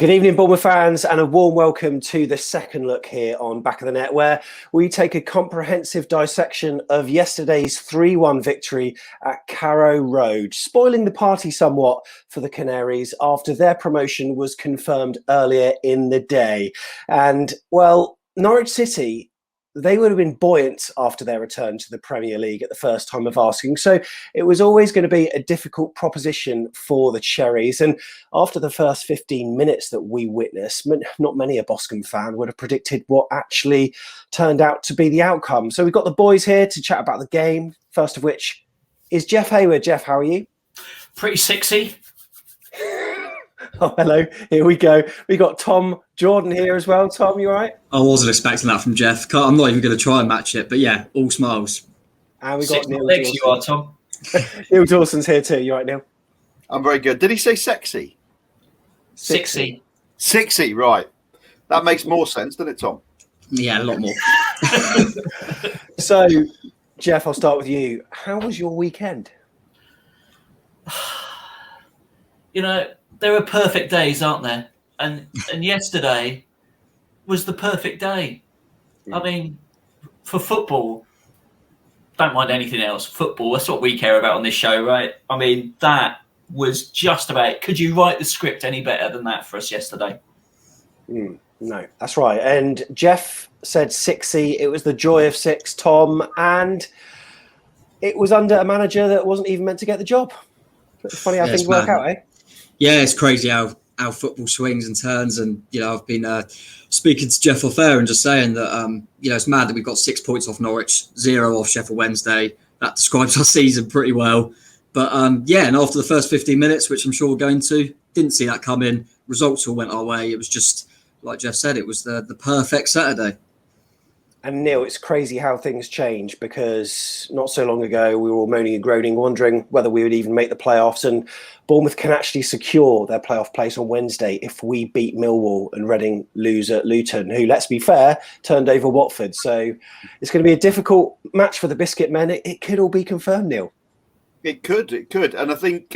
Good evening, Bournemouth fans, and a warm welcome to the second look here on Back of the Net, where we take a comprehensive dissection of yesterday's 3-1 victory at Carrow Road, spoiling the party somewhat for the Canaries after their promotion was confirmed earlier in the day. And, well, Norwich City, they would have been buoyant after their return to the Premier League at the first time of asking. So it was always going to be a difficult proposition for the Cherries. And after the first 15 minutes that we witnessed, not many a Boscombe fan would have predicted what actually turned out to be the outcome. So we've got the boys here to chat about the game, first of which is Jeff Hayward. Jeff, how are you? Pretty sexy. Oh, hello. Here we go. We got Tom Jordan here as well. Tom, you all right? I wasn't expecting that from Jeff. I'm not even going to try and match it, but yeah, all smiles. And we got Neil legs Dawson. You are, Tom. Neil Dawson's here too. You all right, Neil? I'm very good. Did he say sexy? Sexy. Sexy, right. That makes more sense, doesn't it, Tom? Yeah, a lot more. So, Jeff, I'll start with you. How was your weekend? You know, there are perfect days, aren't there? And yesterday was the perfect day. I mean, for football, don't mind anything else. Football, that's what we care about on this show, right? I mean, that was just about... Could you write the script any better than that for us yesterday? No, that's right. And Jeff said 6-0. It was the joy of 6, Tom. And it was under a manager that wasn't even meant to get the job. It's funny how things work out, eh? Yeah, it's crazy how football swings and turns. And, you know, I've been speaking to Jeff off air and just saying that, you know, it's mad that we've got 6 points off Norwich, 0 off Sheffield Wednesday. That describes our season pretty well. But, yeah, and after the first 15 minutes, which I'm sure we're going to, didn't see that come in. Results all went our way. It was just, like Jeff said, it was the perfect Saturday. And Neil, it's crazy how things change, because not so long ago we were all moaning and groaning, wondering whether we would even make the playoffs, and Bournemouth can actually secure their playoff place on Wednesday if we beat Millwall and Reading lose at Luton, who, let's be fair, turned over Watford. So it's going to be a difficult match for the Biscuit men. It could all be confirmed, Neil. It could, and I think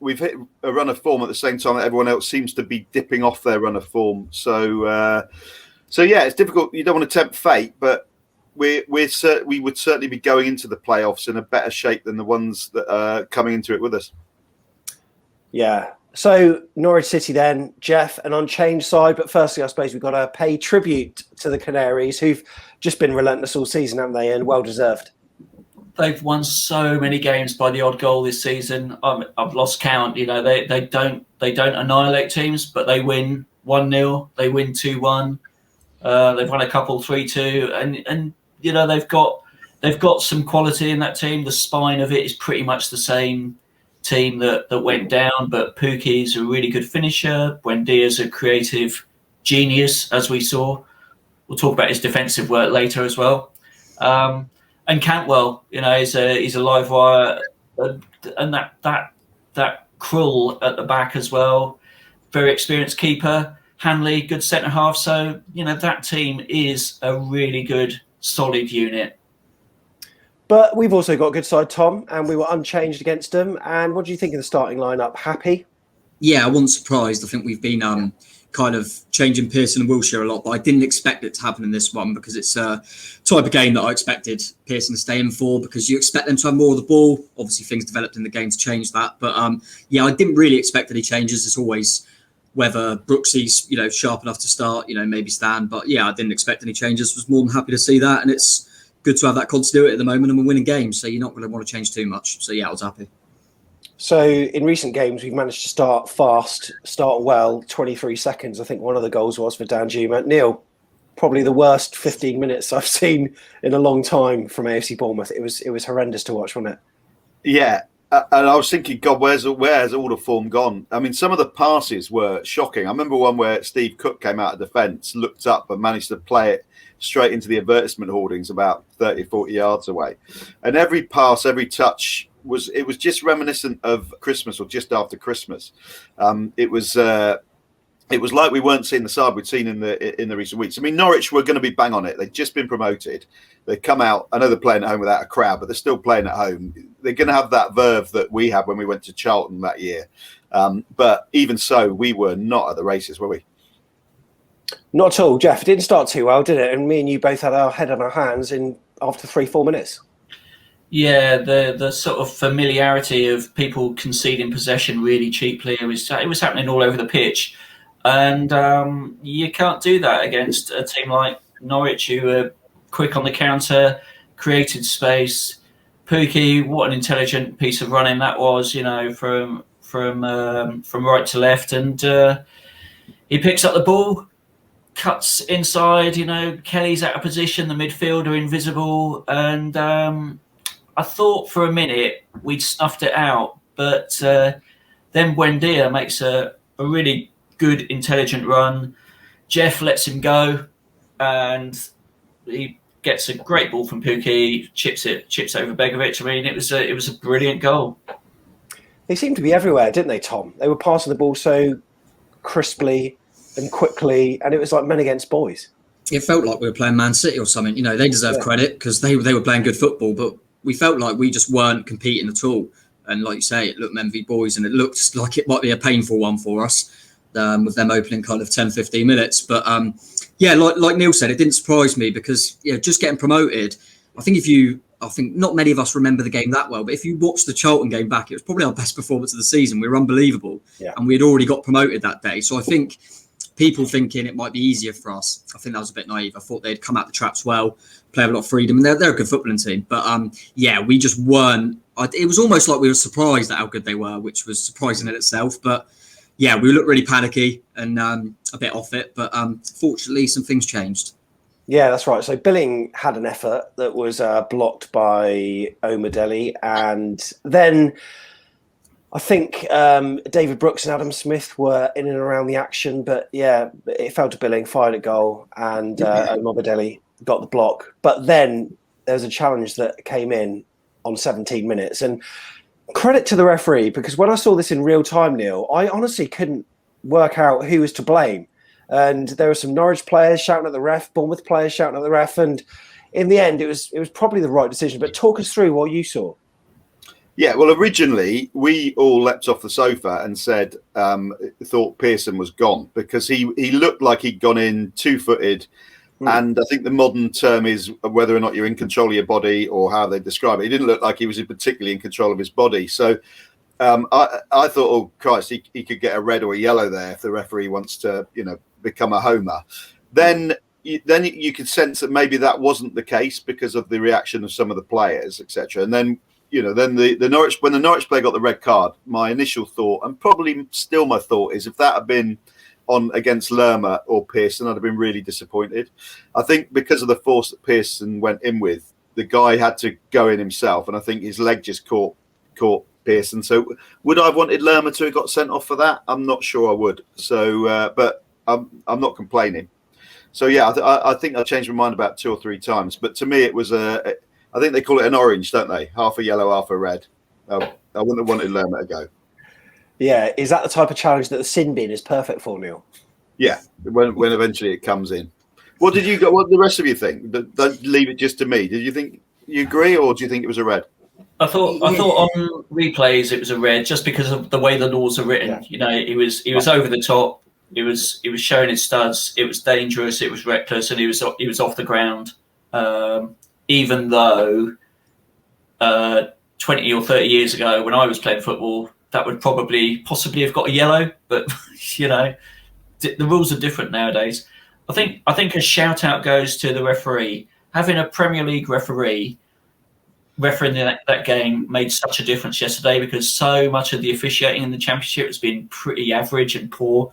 we've hit a run of form at the same time that everyone else seems to be dipping off their run of form. So yeah, it's difficult. You don't want to tempt fate, but we would certainly be going into the playoffs in a better shape than the ones that are coming into it with us. Yeah. So Norwich City then, Jeff, an unchanged side. But firstly, I suppose we've got to pay tribute to the Canaries, who've just been relentless all season, haven't they? And well deserved. They've won so many games by the odd goal this season. I've lost count. You know, they don't annihilate teams, but they win 1-0. They win 2-1. They've won a couple 3-2, and you know they've got some quality in that team. The spine of it is pretty much the same team that went down, but Pukki's a really good finisher. Buendia's a creative genius, as we saw. We'll talk about his defensive work later as well. And Cantwell, you know, he's a live wire, and that Krull at the back as well. Very experienced keeper. Hanley, good centre half. So, you know, that team is a really good, solid unit. But we've also got a good side, Tom, and we were unchanged against them. And what do you think of the starting lineup? Happy? Yeah, I wasn't surprised. I think we've been kind of changing Pearson and Wilshere a lot, but I didn't expect it to happen in this one, because it's a type of game that I expected Pearson to stay in for, because you expect them to have more of the ball. Obviously, things developed in the game to change that. But, yeah, I didn't really expect any changes. It's always whether Brooksy's, you know, sharp enough to start, you know, maybe Stan. But yeah, I didn't expect any changes. Was more than happy to see that. And it's good to have that continuity at the moment, and we're winning games. So you're not going to want to change too much. So yeah, I was happy. So in recent games, we've managed to start fast, start well, 23 seconds. I think one of the goals was for Danjuma. Neil, probably the worst 15 minutes I've seen in a long time from AFC Bournemouth. It was horrendous to watch, wasn't it? Yeah. And I was thinking, God, where's all the form gone? I mean, some of the passes were shocking. I remember one where Steve Cook came out of defence, looked up and managed to play it straight into the advertisement hoardings about 30, 40 yards away. And every pass, every touch, was just reminiscent of Christmas or just after Christmas. It was like we weren't seeing the side we'd seen in the recent weeks. I mean, Norwich were going to be bang on it. They'd just been promoted. They come out. I know they're playing at home without a crowd, but they're still playing at home. They're going to have that verve that we had when we went to Charlton that year. But even so, we were not at the races, were we? Not at all, Jeff. It didn't start too well, did it? And me and you both had our head on our hands after 3-4 minutes. Yeah, the sort of familiarity of people conceding possession really cheaply, it was happening all over the pitch. And you can't do that against a team like Norwich, who are quick on the counter, created space. Pookie, what an intelligent piece of running that was, from right to left. And he picks up the ball, cuts inside, Kelly's out of position, the midfielder invisible. And I thought for a minute we'd snuffed it out. But then Buendia makes a really good, intelligent run. Jeff lets him go, and he gets a great ball from Pookie, chips over Begovic. I mean, it was a brilliant goal. They seemed to be everywhere, didn't they, Tom? They were passing the ball so crisply and quickly, and it was like men against boys. It felt like we were playing Man City or something. They deserve credit because they were playing good football, but we felt like we just weren't competing at all. And like you say, it looked men v boys, and it looked like it might be a painful one for us. With them opening kind of 10-15 minutes. But like Neil said, it didn't surprise me because just getting promoted, I think not many of us remember the game that well, but if you watch the Charlton game back, it was probably our best performance of the season. We were unbelievable, and we had already got promoted that day. So I think people thinking it might be easier for us, I think that was a bit naive. I thought they'd come out the traps well, play a lot of freedom, and they're a good footballing team. But we just weren't. It was almost like we were surprised at how good they were, which was surprising in itself. But yeah, we looked really panicky and a bit off it, but fortunately some things changed. Yeah, that's right. So Billing had an effort that was blocked by Omadeli, and then I think David Brooks and Adam Smith were in and around the action, but yeah, it fell to Billing, fired a goal, and Omadeli got the block. But then there was a challenge that came in on 17 minutes, and credit to the referee, because when I saw this in real time, Neil, I honestly couldn't work out who was to blame. And there were some Norwich players shouting at the ref, Bournemouth players shouting at the ref, and in the end, it was probably the right decision. But talk us through what you saw. Yeah, well, originally we all leapt off the sofa and said thought Pearson was gone because he looked like he'd gone in two-footed. And I think the modern term is whether or not you're in control of your body or how they describe it. He didn't look like he was particularly in control of his body. So I thought, oh, Christ, he could get a red or a yellow there if the referee wants to, become a homer. Then you could sense that maybe that wasn't the case because of the reaction of some of the players, etc. And then, then the Norwich, when the Norwich player got the red card, my initial thought, and probably still my thought, is if that had been on against Lerma or Pearson, I'd have been really disappointed. I think because of the force that Pearson went in with, the guy had to go in himself, and I think his leg just caught Pearson. So would I have wanted Lerma to have got sent off for that? I'm not sure I would. So, but I'm not complaining. So yeah, I think I changed my mind about 2 or 3 times. But to me, it was I think they call it an orange, don't they? Half a yellow, half a red. I wouldn't have wanted Lerma to go. Yeah, is that the type of challenge that the sin bin is perfect for, Neil? Yeah, when eventually it comes in. What did the rest of you think? Don't leave it just to me. Did you think you agree, or do you think it was a red? I thought on replays it was a red just because of the way the laws are written. Yeah. He was over the top. He was showing his studs. It was dangerous. It was reckless, and he was off the ground. Even though 20 or 30 years ago, when I was playing football, that would possibly have got a yellow, but the rules are different nowadays. I think a shout out goes to the referee. Having a Premier League referee refereeing that game made such a difference yesterday because so much of the officiating in the Championship has been pretty average and poor.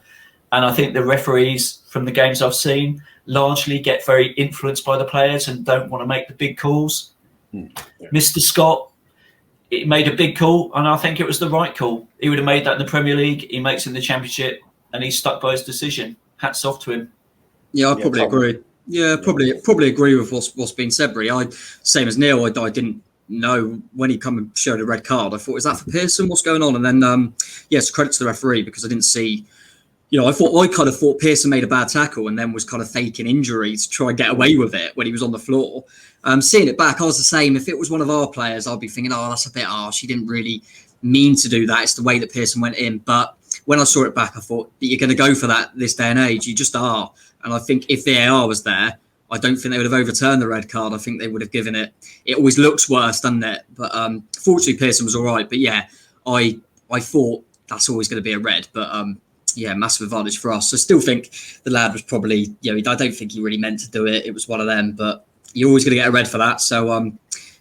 And I think the referees from the games I've seen largely get very influenced by the players and don't want to make the big calls. Yeah. Mr. Scott, he made a big call, and I think it was the right call. He would have made that in the Premier League. He makes it in the Championship, and he stuck by his decision. Hats off to him. Yeah, I probably agree. Yeah, probably agree with what's been said, Bree. Same as Neil, I didn't know when he come and showed a red card. I thought, is that for Pearson? What's going on? And then, yes, credit to the referee because I didn't see. I kind of thought Pearson made a bad tackle and then was kind of faking injury to try and get away with it when he was on the floor. Seeing it back, I was the same. If it was one of our players, I'd be thinking, oh, that's a bit harsh. He didn't really mean to do that. It's the way that Pearson went in. But when I saw it back, I thought, you're going to go for that this day and age. You just are. And I think if VAR was there, I don't think they would have overturned the red card. I think they would have given it. It always looks worse, doesn't it? But fortunately, Pearson was all right. But yeah, I thought that's always going to be a red. But yeah, massive advantage for us. I still think the lad was probably, I don't think he really meant to do it. It was one of them. But you're always going to get a red for that. So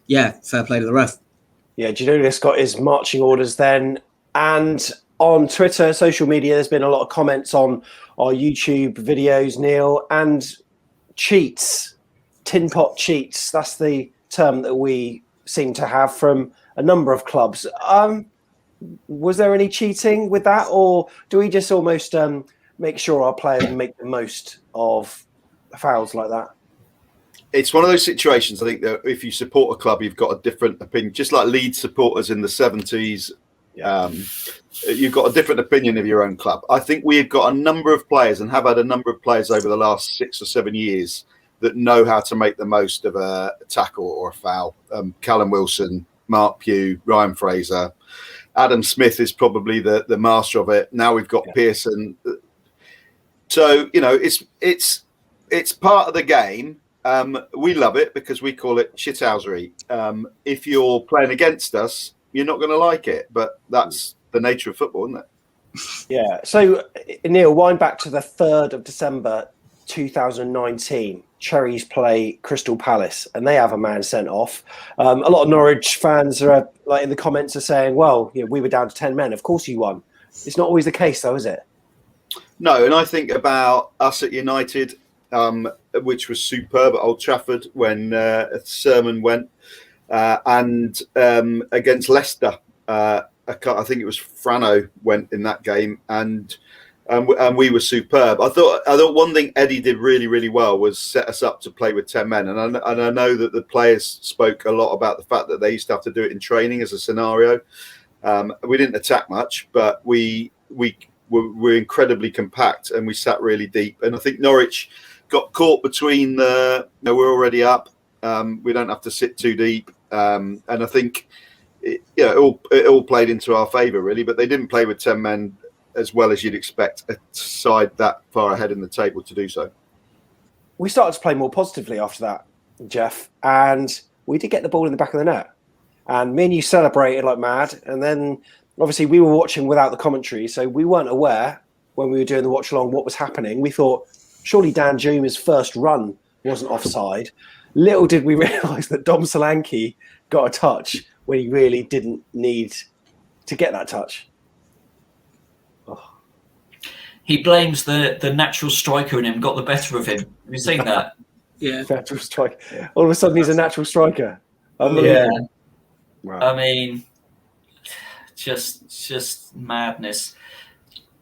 yeah, fair play to the ref. Yeah, Giannoulis got his marching orders then. And on Twitter, social media, there's been a lot of comments on our YouTube videos, Neil, and cheats, tin pot cheats. That's the term that we seem to have from a number of clubs. Was there any cheating with that, or do we just almost make sure our players make the most of fouls like that? It's one of those situations, I think, that if you support a club, you've got a different opinion. Just like Leeds supporters in the 70s, you've got a different opinion of your own club. I think we've got a number of players and have had a number of players over the last 6 or 7 years that know how to make the most of a tackle or a foul. Callum Wilson, Mark Pugh, Ryan Fraser. Adam Smith is probably the master of it. Now we've got Pearson. So, it's part of the game. We love it because we call it shithousery. If you're playing against us, you're not going to like it, but that's the nature of football, isn't it? Yeah. So, Neil, wind back to the 3rd of December 2019. Cherries play Crystal Palace, and they have a man sent off. A lot of Norwich fans are like in the comments are saying, "Well, we were down to 10 men. Of course, you won." It's not always the case, though, is it? No, and I think about us at United, which was superb at Old Trafford when Sermon went. And against Leicester, I think it was Frano went in that game, and we were superb. I thought one thing Eddie did really, really well was set us up to play with 10 men, and I know that the players spoke a lot about the fact that they used to have to do it in training as a scenario. We didn't attack much, but we were incredibly compact and we sat really deep. And I think Norwich got caught between we're already up. We don't have to sit too deep. And I think it all played into our favour, really. But they didn't play with 10 men as well as you'd expect a side that far ahead in the table to do so. We started to play more positively after that, Jeff, and we did get the ball in the back of the net. And me and you celebrated like mad. And then, obviously, we were watching without the commentary, so we weren't aware when we were doing the watch-along what was happening. We thought, surely Danjuma's first run wasn't offside. Little did we realise that Dom Solanke got a touch when he really didn't need to get that touch. Oh. He blames the natural striker in him got the better of him. Have you seen that? Yeah. Natural striker. All of a sudden, he's a natural striker. Yeah. Right. I mean, just madness.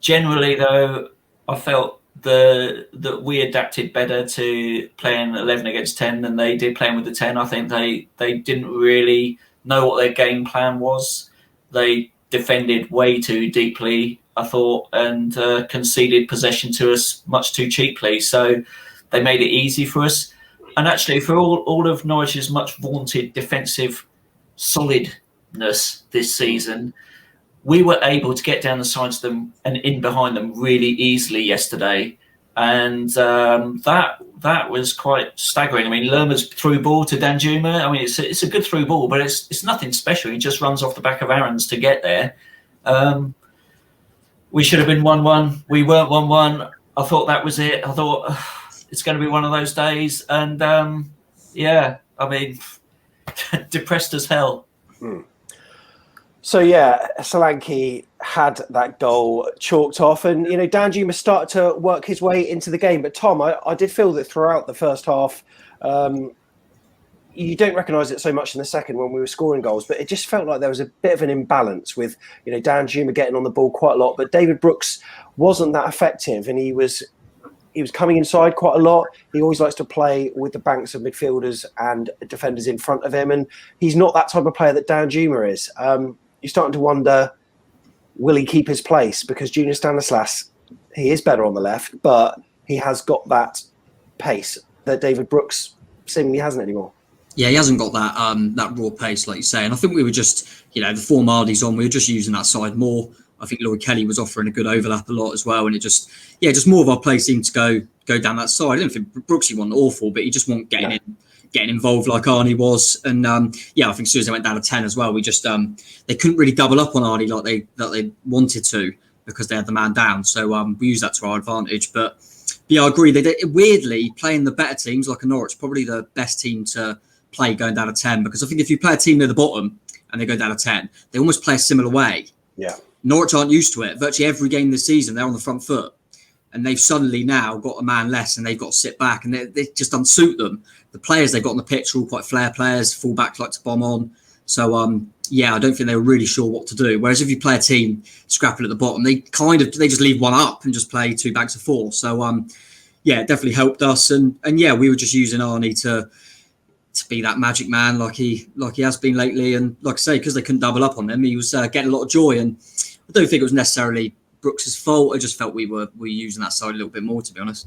Generally, though, I felt that we adapted better to playing 11 against 10 than they did playing with the 10. I think they didn't really know what their game plan was. They defended way too deeply, I thought, and conceded possession to us much too cheaply. So they made it easy for us. And actually, for all of Norwich's much vaunted defensive solidness this season, we were able to get down the sides of them and in behind them really easily yesterday. And that was quite staggering. I mean, Lerma's through ball to Danjuma. I mean, it's a good through ball, but it's nothing special. He just runs off the back of Aaron's to get there. We should have been 1-1. We weren't 1-1. I thought that was it. I thought it's going to be one of those days. And I mean, depressed as hell. So, yeah, Solanke had that goal chalked off. And, Danjuma started to work his way into the game. But, Tom, I did feel that throughout the first half, you don't recognise it so much in the second when we were scoring goals. But it just felt like there was a bit of an imbalance with, Danjuma getting on the ball quite a lot. But David Brooks wasn't that effective. And he was coming inside quite a lot. He always likes to play with the banks of midfielders and defenders in front of him. And he's not that type of player that Danjuma is. You're starting to wonder, will he keep his place? Because Junior Stanislas, he is better on the left, but he has got that pace that David Brooks seemingly hasn't anymore. Yeah, he hasn't got that raw pace, like you say. And I think we were just, the form Ardy's on, we were just using that side more. I think Lloyd Kelly was offering a good overlap a lot as well. And it just more of our play seemed to go down that side. I don't think Brooksy wasn't awful, but he just wasn't getting involved like Arnie was. And I think as soon as they went down to 10 as well, we just they couldn't really double up on Arnie like they wanted to because they had the man down. So we used that to our advantage. But yeah, I agree. Weirdly, playing the better teams like a Norwich, probably the best team to play going down to 10, because I think if you play a team near the bottom and they go down to 10, they almost play a similar way. Yeah. Norwich aren't used to it. Virtually every game this season, they're on the front foot. And they've suddenly now got a man less and they've got to sit back. And they just don't suit them. The players they've got on the pitch are all quite flair players. Full-backs like to bomb on. So, I don't think they were really sure what to do. Whereas if you play a team scrapping at the bottom, they just leave one up and just play 2 banks of 4. So, it definitely helped us. And we were just using Arnie to be that magic man like he has been lately. And like I say, because they couldn't double up on him, he was getting a lot of joy. And I don't think it was necessarily Brooks's fault. I just felt we were using that side a little bit more, to be honest.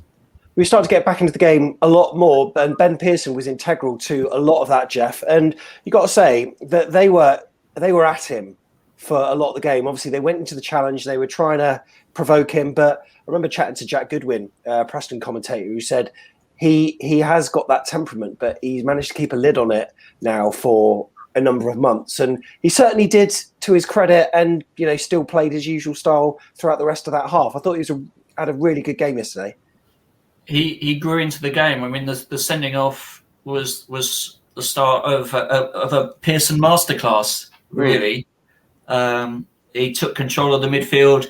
We started to get back into the game a lot more, and Ben Pearson was integral to a lot of that, Jeff. And you got to say that they were at him for a lot of the game. Obviously, they went into the challenge. They were trying to provoke him. But I remember chatting to Jack Goodwin, Preston commentator, who said he has got that temperament, but he's managed to keep a lid on it now for a number of months. And he certainly did, to his credit, and still played his usual style throughout the rest of that half. I thought he had a really good game yesterday. He grew into the game. I mean, the sending off was the start of a Pearson masterclass, really. He took control of the midfield.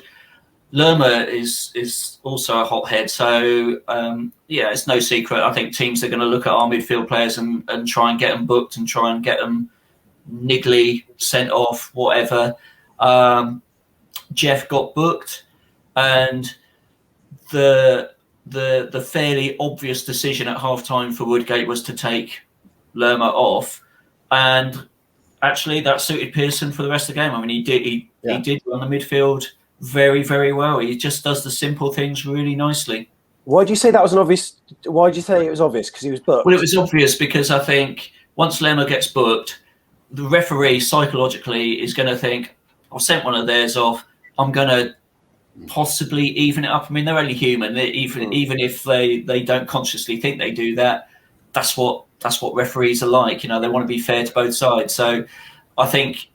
Lerma is also a hothead, so it's no secret. I think teams are going to look at our midfield players and try and get them booked and try and get them niggly, sent off, whatever. Jeff got booked, and the fairly obvious decision at half-time for Woodgate was to take Lerma off, and actually that suited Pearson for the rest of the game. I mean, he did run the midfield very, very well. He just does the simple things really nicely. Why do you say that was an obvious? Why did you say it was obvious? Because he was booked? Well, it was obvious because I think once Lerma gets booked, the referee psychologically is going to think, I've sent one of theirs off, I'm going to possibly even it up. I mean, they're only human. Even if they don't consciously think they do that, that's what referees are like. They want to be fair to both sides. So I think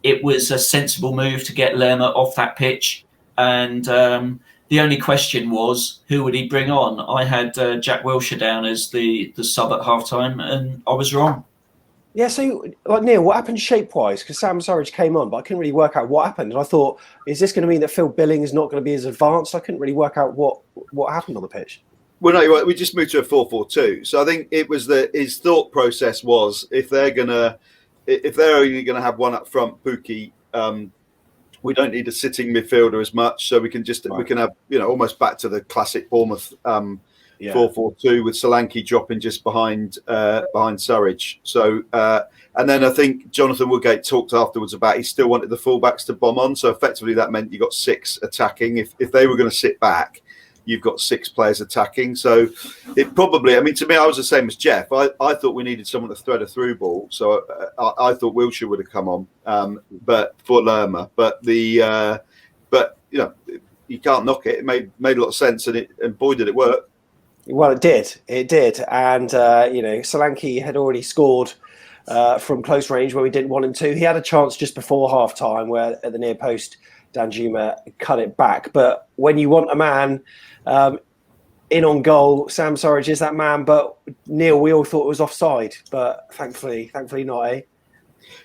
it was a sensible move to get Lerma off that pitch. And the only question was, who would he bring on? I had Jack Wilshere down as the sub at halftime, and I was wrong. Yeah, so Neil, what happened shape-wise? Because Sam Surridge came on, but I couldn't really work out what happened. And I thought, is this going to mean that Phil Billing is not going to be as advanced? I couldn't really work out what happened on the pitch. Well, no, you're right. We just moved to a 4-4-2. So I think it was his thought process was if they're only going to have one up front, Pookie, we don't need a sitting midfielder as much, so we can have almost back to the classic Bournemouth 4-4-2 with Solanke dropping just behind Surridge. So and then I think Jonathan Woodgate talked afterwards about he still wanted the fullbacks to bomb on. So effectively that meant you got 6 attacking. If they were going to sit back, you've got 6 players attacking. So it probably, I mean, to me, I was the same as Jeff. I thought we needed someone to thread a through ball. So I thought Wilshere would have come on, but for Lerma. But you can't knock it. It made a lot of sense, and boy, did it work. Well, it did. And, Solanke had already scored from close range where we didn't want him to. He had a chance just before half-time where at the near post, Danjuma cut it back. But when you want a man in on goal, Sam Surridge is that man. But, Neil, we all thought it was offside. But thankfully not, eh?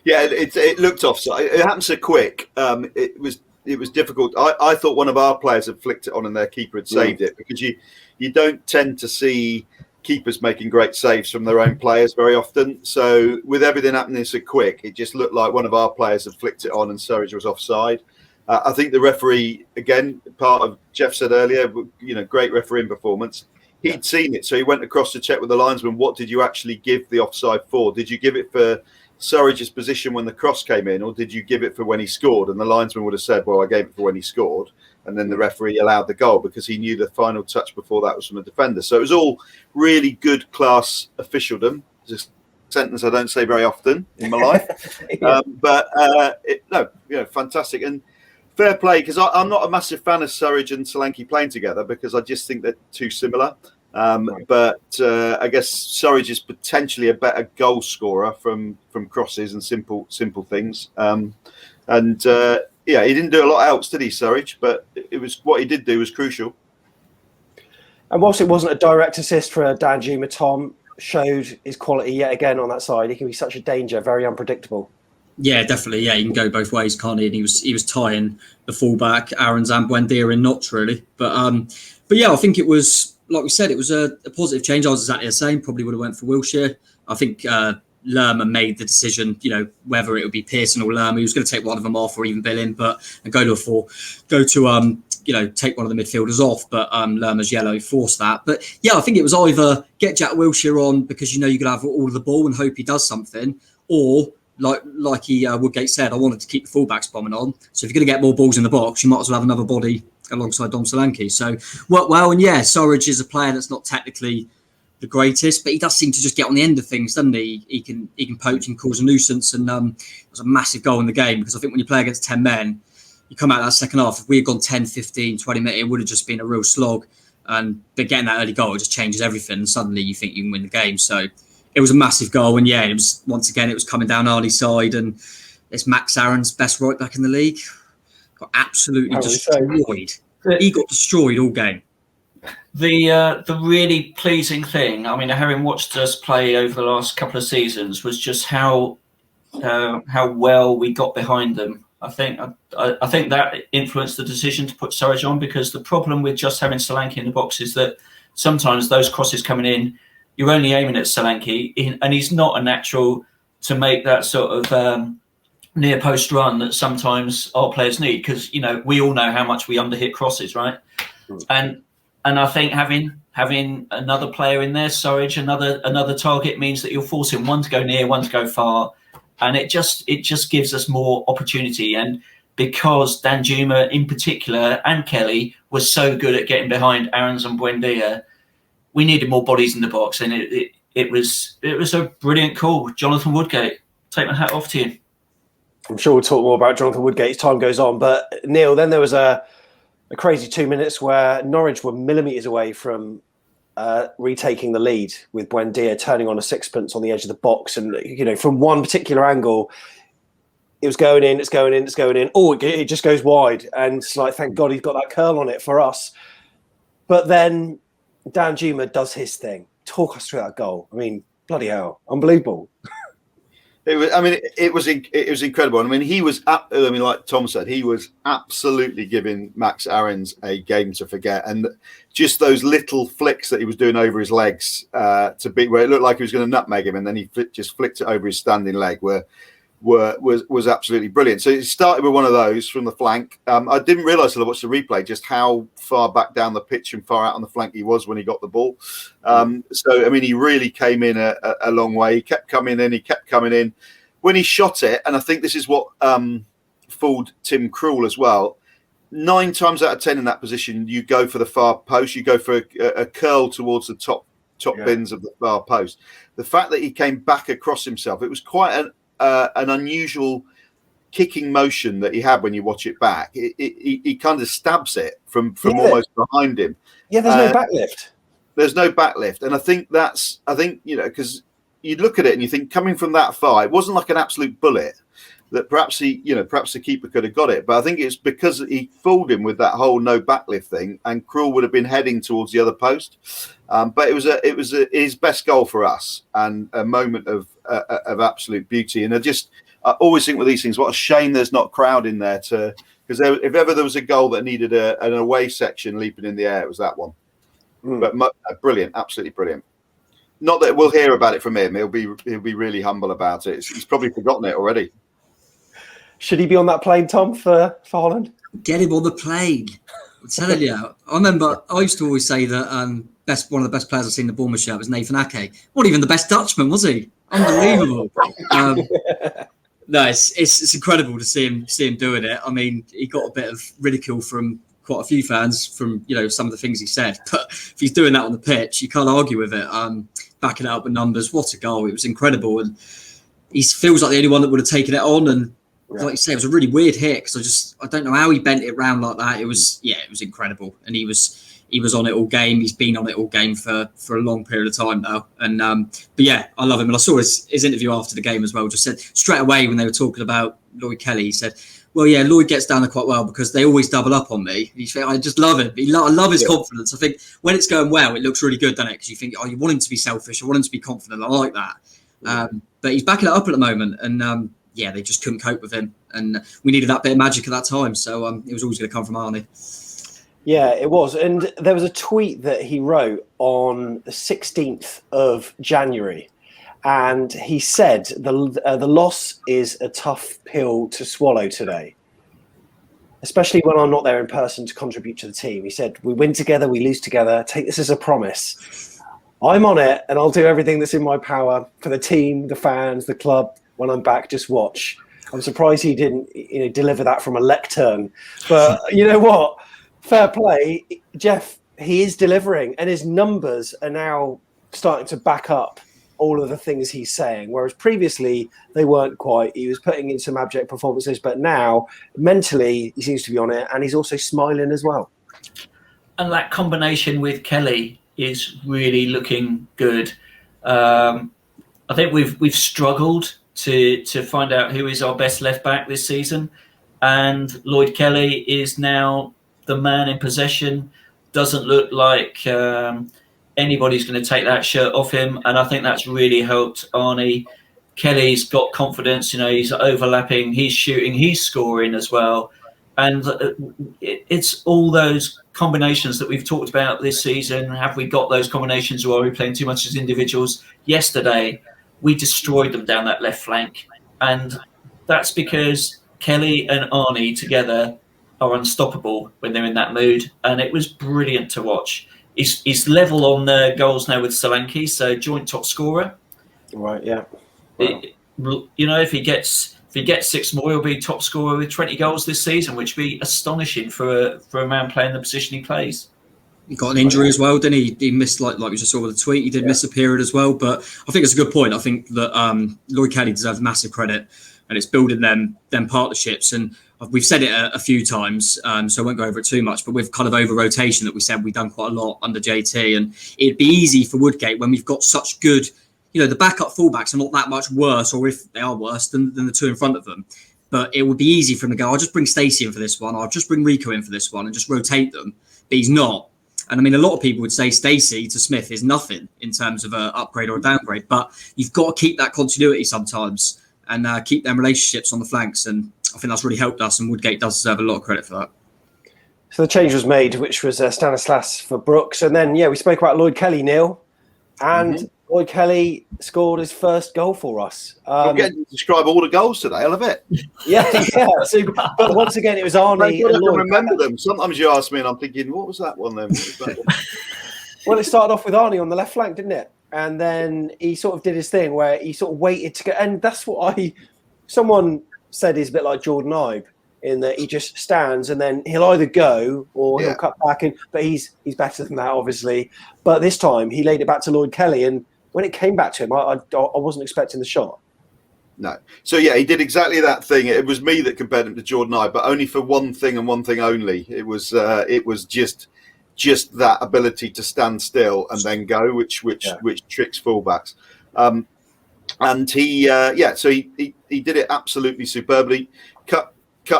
Yeah, it looked offside. It happened so quick. It was difficult. I thought one of our players had flicked it on and their keeper had saved it, because you don't tend to see keepers making great saves from their own players very often. So with everything happening so quick, it just looked like one of our players had flicked it on and Surridge was offside. I think the referee, again, part of Jeff said earlier, great refereeing performance. He'd seen it, so he went across to check with the linesman, what did you actually give the offside for? Did you give it for Surridge's position when the cross came in, or did you give it for when he scored? And the linesman would have said, well, I gave it for when he scored. And then the referee allowed the goal because he knew the final touch before that was from a defender. So it was all really good class officialdom, just sentence I don't say very often in my life. Fantastic. And fair play, because I'm not a massive fan of Surridge and Solanke playing together because I just think they're too similar. But I guess Surridge is potentially a better goal scorer from crosses and simple things. He didn't do a lot else, did he, Surridge? But it was what he did do was crucial. And whilst it wasn't a direct assist for Danjuma, Tom showed his quality yet again on that side. He can be such a danger, very unpredictable. Yeah, definitely. Yeah, he can go both ways, can't he? And he was tying the fullback, Aarons and Buendia in knots, really. But yeah, I think it was, like we said, it was a positive change. I was exactly the same. Probably would have went for Wilshere. I think Lerma made the decision, whether it would be Pearson or Lerma. He was going to take one of them off or even Billing, and go to take one of the midfielders off. But Lerma's yellow forced that. But yeah, I think it was either get Jack Wilshere on because you're going to have all of the ball and hope he does something, or like Woodgate said, I wanted to keep the fullbacks bombing on. So if you're going to get more balls in the box, you might as well have another body alongside Dom Solanke. So worked well. And yeah, Surridge is a player that's not technically the greatest, but he does seem to just get on the end of things, doesn't he? He can poach and cause a nuisance. And it was a massive goal in the game because I think when you play against 10 men, you come out that second half. If we had gone 10, 15, 20 minutes, it would have just been a real slog. But getting that early goal, it just changes everything. And suddenly you think you can win the game. So it was a massive goal. And yeah, it was coming down Arlie's side. And it's Max Aaron's best right back in the league. Got absolutely destroyed. He got destroyed all game. The really pleasing thing, I mean, having watched us play over the last couple of seasons, was just how well we got behind them. I think that influenced the decision to put Surridge on, because the problem with just having Solanke in the box is that sometimes those crosses coming in, you're only aiming at Solanke, and he's not a natural to make that sort of near post run that sometimes our players need, because we all know how much we underhit crosses, right? And I think having another player in there, Surridge, another target, means that you're forcing one to go near, one to go far. And it just gives us more opportunity. And because Danjuma in particular and Kelly was so good at getting behind Aarons and Buendia, we needed more bodies in the box. And it was a brilliant call. Jonathan Woodgate, take my hat off to you. I'm sure we'll talk more about Jonathan Woodgate as time goes on. But Neil, then there was a crazy 2 minutes where Norwich were millimetres away from retaking the lead, with Buendia turning on a sixpence on the edge of the box. And, from one particular angle, it was going in, it's going in. Oh, it just goes wide. And it's like, thank God he's got that curl on it for us. But then Danjuma does his thing. Talk us through that goal. I mean, bloody hell. Unbelievable. It was incredible. I mean, he was. Like Tom said, he was absolutely giving Max Aarons a game to forget, and just those little flicks that he was doing over his legs to beat, where it looked like he was going to nutmeg him, and then he just flicked it over his standing leg, was absolutely brilliant. So it started with one of those from the flank. I didn't realise until I watched the replay just how far back down the pitch and far out on the flank he was when he got the ball. He really came in a long way. He kept coming in. When he shot it, and I think this is what fooled Tim Krul as well, 9 times out of 10 in that position, you go for the far post. You go for a curl towards the top bins of the far post. The fact that he came back across himself, it was quite an unusual kicking motion that he had when you watch it back. He kind of stabs it from almost behind him. Yeah, there's no backlift. There's no backlift. And I think because you look at it and you think, coming from that far, it wasn't like an absolute bullet that perhaps the keeper could have got it. But I think it's because he fooled him with that whole no backlift thing, and Krul would have been heading towards the other post. But it was his best goal for us, and a moment of absolute beauty. And I always think with these things, what a shame there's not crowd in there because if ever there was a goal that needed an away section leaping in the air, it was that one. But brilliant, absolutely brilliant. Not that we'll hear about it from him. He'll be really humble about it. He's probably forgotten it already. Should he be on that plane, Tom, for Holland? Get him on the plane. I'm telling you. I remember I used to always say that one of the best players I've seen in the Bournemouth shirt was Nathan Ake. Not even the best Dutchman, was he? Unbelievable. No, it's incredible to see him doing it. I mean, he got a bit of ridicule from quite a few fans from some of the things he said. But if he's doing that on the pitch, you can't argue with it. backing it up with numbers. What a goal. It was incredible. And he feels like the only one that would have taken it on. And like you say, it was a really weird hit because I don't know how he bent it round like that. It was incredible. And he was on it all game. He's been on it all game for a long period of time now. And but yeah, I love him. And I saw his interview after the game as well. Just said straight away when they were talking about Lloyd Kelly, he said, well, yeah, Lloyd gets down there quite well because they always double up on me. I just love him. I love his confidence. I think when it's going well, it looks really good, doesn't it? Because you think, you want him to be selfish. I want him to be confident. I like that. But he's backing it up at the moment. And they just couldn't cope with him. And we needed that bit of magic at that time. So it was always going to come from Arnie. Yeah, it was. And there was a tweet that he wrote on the 16th of January. And he said the loss is a tough pill to swallow today, especially when I'm not there in person to contribute to the team. He said, we win together, we lose together. Take this as a promise. I'm on it and I'll do everything that's in my power for the team, the fans, the club. When I'm back, just watch. I'm surprised he didn't deliver that from a lectern. But you know what? Fair play. Jeff, he is delivering and his numbers are now starting to back up all of the things he's saying, whereas previously they weren't quite. He was putting in some abject performances, but now mentally he seems to be on it, and he's also smiling as well. And that combination with Kelly is really looking good. I think we've struggled to find out who is our best left back this season, and Lloyd Kelly is now the man in possession. Doesn't look like anybody's going to take that shirt off him, and I think that's really helped Arnie. Kelly's got confidence, he's overlapping, he's shooting, he's scoring as well, and it's all those combinations that we've talked about this season. Have we got those combinations, or are we playing too much as individuals? Yesterday we destroyed them down that left flank, and that's because Kelly and Arnie together are unstoppable when they're in that mood, and it was brilliant to watch. He's level on goals now with Solanke, so joint top scorer. Right, yeah. Wow. If he gets 6 more, he'll be top scorer with 20 goals this season, which would be astonishing for a man playing the position he plays. He got an injury as well, didn't he? He missed, like we just saw with the tweet, he did miss a period as well. But I think it's a good point. I think that Lloyd Kelly deserves massive credit, and it's building them partnerships. And we've said it a few times, so I won't go over it too much, but with kind of over rotation that we said we've done quite a lot under JT, and it'd be easy for Woodgate when we've got such good, the backup fullbacks are not that much worse, or if they are worse than the two in front of them. But it would be easy for him to go, I'll just bring Stacey in for this one, I'll just bring Rico in for this one and just rotate them. But he's not. And I mean, a lot of people would say Stacey to Smith is nothing in terms of an upgrade or a downgrade, but you've got to keep that continuity sometimes and keep them relationships on the flanks. And I think that's really helped us, and Woodgate does deserve a lot of credit for that. So the change was made, which was Stanislas for Brooks. And then, we spoke about Lloyd Kelly, Neil. And Lloyd Kelly scored his first goal for us. I'm getting to describe all the goals today. I love it. Yeah. So, but once again, it was Arnie. I can remember them. Sometimes you ask me and I'm thinking, what was that one then? Well, it started off with Arnie on the left flank, didn't it? And then he sort of did his thing where he sort of waited to go. And that's what someone said is a bit like Jordan Ibe, in that he just stands and then he'll either go or he'll cut back in. But he's better than that, obviously. But this time he laid it back to Lloyd Kelly, and when it came back to him, I wasn't expecting the shot. No. So he did exactly that thing. It was me that compared him to Jordan Ibe, but only for one thing and one thing only. It was just that ability to stand still and then go, which tricks fullbacks. And he did it absolutely superbly. Cut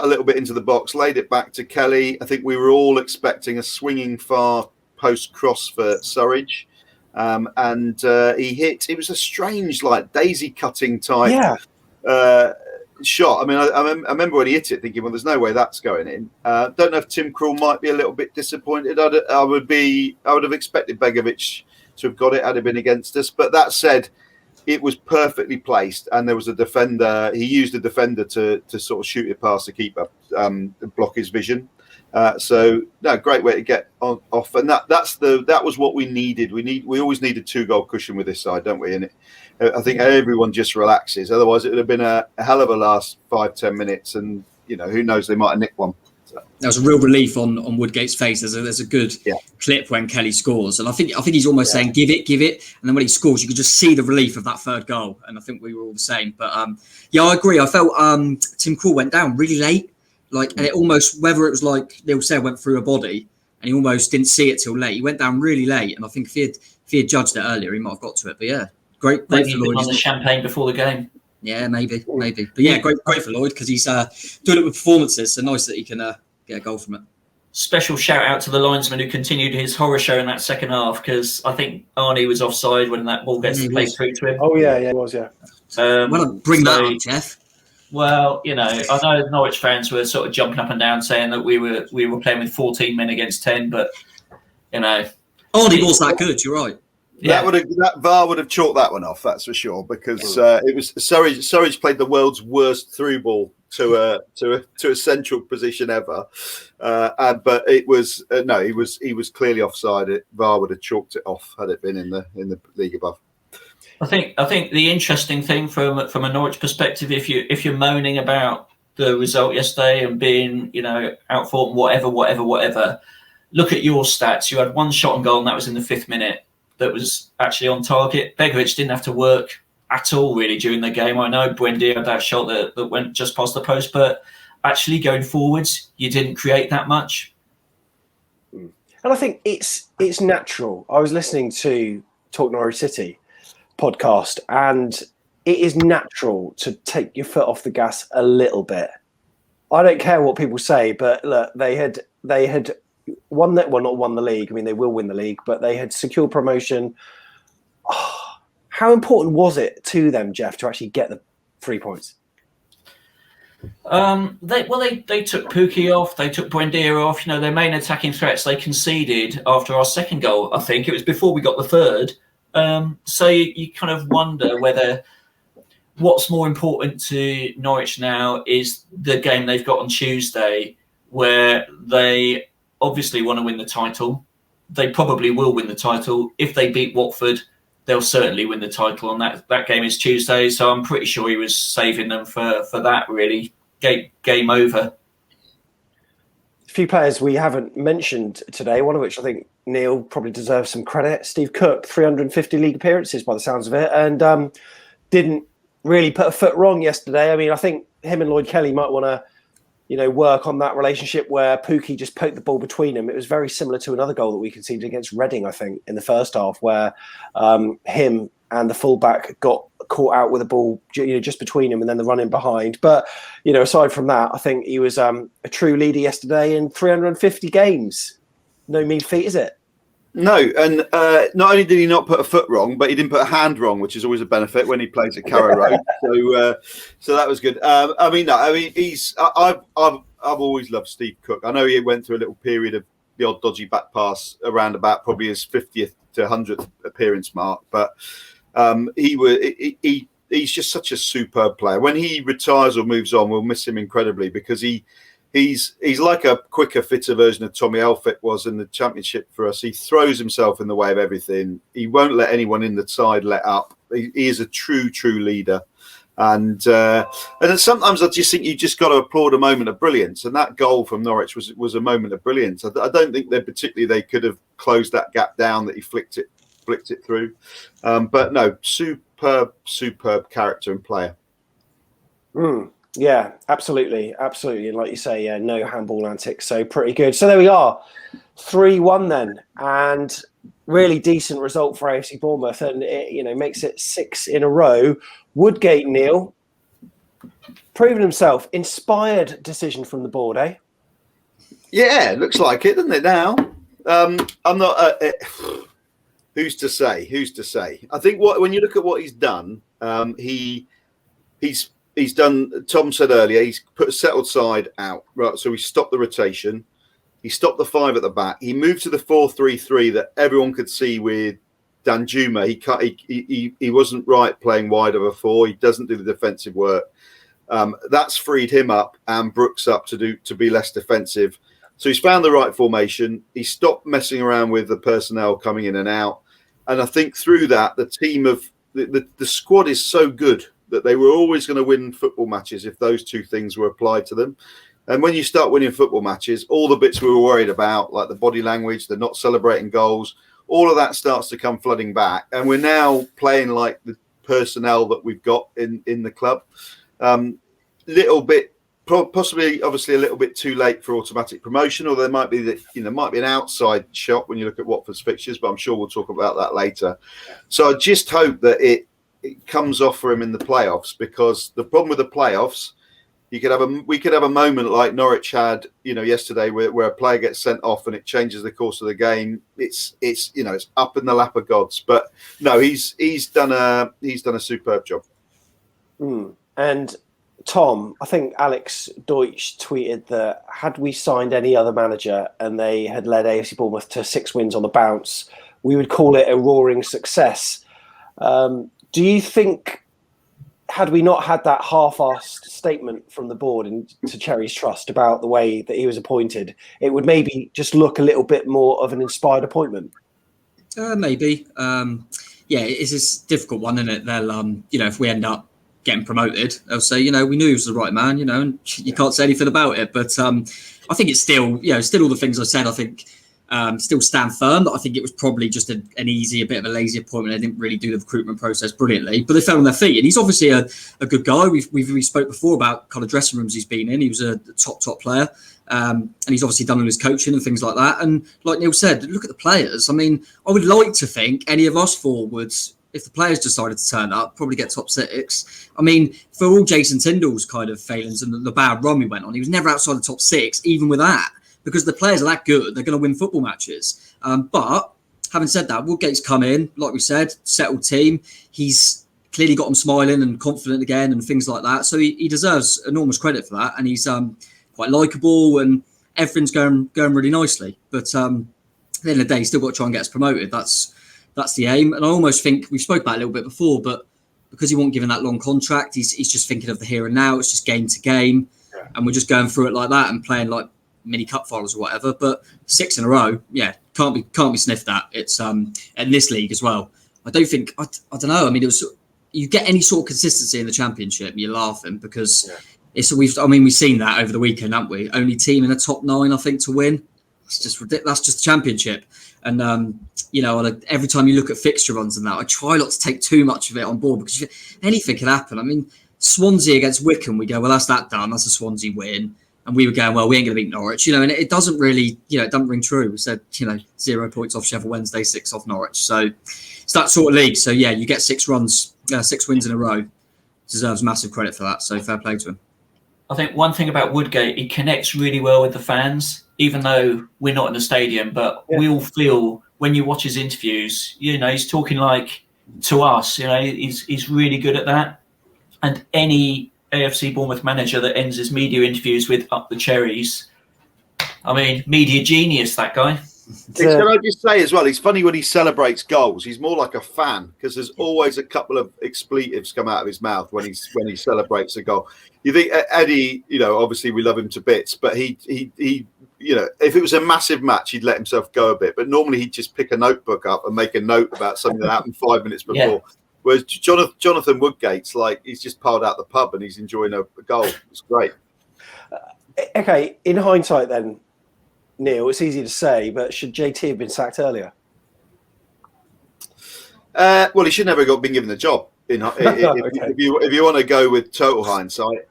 a little bit into the box, laid it back to Kelly. I think we were all expecting a swinging far post cross for Surridge. And he hit. It was a strange, daisy cutting type shot. I mean, I remember when he hit it, thinking, well, there's no way that's going in. Don't know if Tim Krul might be a little bit disappointed. I would have expected Begovic to have got it had it been against us. But that said, it was perfectly placed, and there was a defender. He used a defender to sort of shoot it past the keeper, block his vision. Great way to get off, and that was what we needed. We always need a 2-goal cushion with this side, don't we? And I think everyone just relaxes. Otherwise, it would have been a hell of a last 5-10 minutes, and who knows, they might have nicked one. There was a real relief on Woodgate's face. There's a good clip when Kelly scores, and I think he's almost saying give it, and then when he scores, you could just see the relief of that third goal. And I think we were all the same. But I agree. I felt Tim Krul went down really late, and it almost, whether it was like Neil said, went through a body, and he almost didn't see it till late. He went down really late, and I think if he had judged it earlier, he might have got to it. But yeah, great for Lloyd. On the champagne before the game. Yeah, maybe. But yeah, great for Lloyd because he's doing it with performances. So nice that he can get a goal from it. Special shout out to the linesman who continued his horror show in that second half, because I think Arnie was offside when that ball gets played through to him. Oh yeah, he was. Yeah. Bring that up, Jeff. Well, I know Norwich fans were sort of jumping up and down saying that we were playing with 14 men against 10, but Arnie was that good. You're right. Yeah. That VAR would have chalked that one off, that's for sure, because it was Surrey's played the world's worst through ball to a central position ever, but it was he was clearly offside. VAR would have chalked it off had it been in the league above. I think the interesting thing from a Norwich perspective, if you're moaning about the result yesterday and being outfought whatever, look at your stats. You had one shot on goal, and that was in the 5th minute. That was actually on target. Begovic didn't have to work at all really during the game. I know Buendia had that shot that went just past the post, but actually going forwards, you didn't create that much. And I think it's natural. I was listening to Talk Norwich City podcast, and it is natural to take your foot off the gas a little bit. I don't care what people say, but look, they had won that. Well, not won the league. I mean, they will win the league, but they had secured promotion. Oh, how important was it to them, Jeff, to actually get the 3 points? They took Pukki off. They took Buendia off. Their main attacking threats they conceded after our second goal. I think it was before we got the third. So you kind of wonder whether what's more important to Norwich now is the game they've got on Tuesday, where they obviously want to win the title. They probably will win the title. If they beat Watford, they'll certainly win the title. And that game is Tuesday, so I'm pretty sure he was saving them for that, really. Game over. A few players we haven't mentioned today, one of which I think Neil probably deserves some credit. Steve Cook, 350 league appearances by the sounds of it, and didn't really put a foot wrong yesterday. I mean, I think him and Lloyd Kelly might want to work on that relationship where Pukki just poked the ball between them. It was very similar to another goal that we conceded against Reading, I think, in the first half, where him and the fullback got caught out with a ball, just between him and then the run in behind. But, aside from that, I think he was a true leader yesterday in 350 games. No mean feat, is it? No, and not only did he not put a foot wrong, but he didn't put a hand wrong, which is always a benefit when he plays at Carrow Road. So that was good. I've always loved Steve Cook. I know he went through a little period of the odd dodgy back pass around about probably his 50th to 100th appearance mark, but he's just such a superb player. When he retires or moves on, we'll miss him incredibly because He's like a quicker, fitter version of Tommy Elphick was in the Championship for us. He throws himself in the way of everything. He won't let anyone in the side let up. He is a true leader. And sometimes I just think you just got to applaud a moment of brilliance. And that goal from Norwich was a moment of brilliance. I don't think they could have closed that gap down that he flicked it through. But no, superb character and player. Yeah, absolutely. And like you say, no handball antics, so pretty good. So there we are, 3-1 then, and really decent result for AFC Bournemouth, and it makes it 6 in a row. Woodgate, Neil, proven himself. Inspired decision from the board, eh? Yeah, looks like it, doesn't it now? I'm not... who's to say? I think when you look at what he's done, he's done, Tom said earlier, he's put a settled side out. Right, so he stopped the rotation. He stopped the 5 at the back. He moved to the 4-3-3 that everyone could see with Danjuma. He wasn't right playing wide of a 4. He doesn't do the defensive work. That's freed him up and Brooks up to be less defensive. So he's found the right formation. He stopped messing around with the personnel coming in and out. And I think through that, the team the squad is so good that they were always going to win football matches if those two things were applied to them. And when you start winning football matches, all the bits we were worried about, like the body language, the not celebrating goals, all of that starts to come flooding back. And we're now playing like the personnel that we've got in the club. Little bit, possibly, obviously, a little bit too late for automatic promotion, or there might be might be an outside shot when you look at Watford's fixtures, but I'm sure we'll talk about that later. So I just hope that it comes off for him in the playoffs, because the problem with the playoffs, we could have a moment like Norwich had, yesterday, where a player gets sent off and it changes the course of the game. It's up in the lap of gods. But no, he's done a superb job. And Tom, I think Alex Deutsch tweeted that had we signed any other manager and they had led AFC Bournemouth to 6 wins on the bounce, we would call it a roaring success. Do you think, had we not had that half-assed statement from the board to Cherries Trust about the way that he was appointed, it would maybe just look a little bit more of an inspired appointment? Maybe. It's a difficult one, isn't it? They'll, if we end up getting promoted, they'll say, we knew he was the right man, and you can't say anything about it. But I think it's still, still all the things I said, I think still stand firm that I think it was probably just a bit of a lazy appointment. They didn't really do the recruitment process brilliantly, but they fell on their feet. And he's obviously a good guy. We spoke before about kind of dressing rooms he's been in. He was a top player. And he's obviously done all his coaching and things like that. And like Neil said, look at the players. I mean, I would like to think any of us forwards, if the players decided to turn up, probably get top 6. I mean, for all Jason Tyndall's kind of failings and the bad run we went on, he was never outside the top 6, even with that, because the players are that good. They're going to win football matches. But having said that, Woodgate's come in, like we said, settled team. He's clearly got them smiling and confident again and things like that. So he deserves enormous credit for that. And he's quite likeable and everything's going really nicely. But at the end of the day, he's still got to try and get us promoted. That's the aim. And I almost think we spoke about it a little bit before, but because he wasn't given that long contract, he's just thinking of the here and now. It's just game to game. Yeah. And we're just going through it like that and playing like mini cup finals or whatever. But 6 in a row, can't be sniffed at. It's in this league as well. I don't think, I don't know. I mean, you get any sort of consistency in the Championship, you're laughing because we've seen that over the weekend, haven't we? Only team in the top 9, I think, to win. It's just ridiculous. That's just the Championship. And, every time you look at fixture runs and that, I try not to take too much of it on board because anything can happen. I mean, Swansea against Wickham, we go, well, that's that done. That's a Swansea win. And we were going, well, we ain't going to beat Norwich, and it doesn't really, it doesn't ring true. We said, 0 points off Sheffield Wednesday, 6 off Norwich. So it's that sort of league. So, you get 6 wins in a row. Deserves massive credit for that. So fair play to him. I think one thing about Woodgate, he connects really well with the fans, even though we're not in the stadium, but we all feel when you watch his interviews, he's talking like to us, he's really good at that. And any AFC Bournemouth manager that ends his media interviews with "up the cherries," I mean, media genius, that guy. Can I just say as well, he's funny when he celebrates goals. He's more like a fan because there's always a couple of expletives come out of his mouth when he celebrates a goal. You think Eddie, obviously we love him to bits, but he if it was a massive match, he'd let himself go a bit. But normally he'd just pick a notebook up and make a note about something that happened 5 minutes before. Yeah. Whereas Jonathan Woodgate's like he's just piled out the pub and he's enjoying a goal. It's great. Okay, in hindsight, then. Neil, it's easy to say, but should JT have been sacked earlier? Well, he should never have been given the job. If you want to go with total hindsight,